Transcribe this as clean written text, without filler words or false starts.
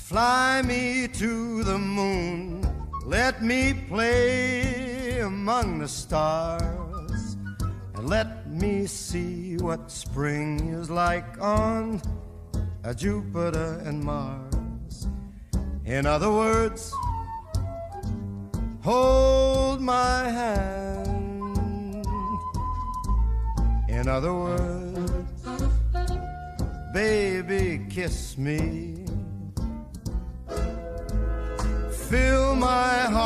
Fly me to the moon, let me play among the stars, and let me see what spring is like on Jupiter and Mars. In other words, hold my hand. In other words, baby, kiss me. Fill my heart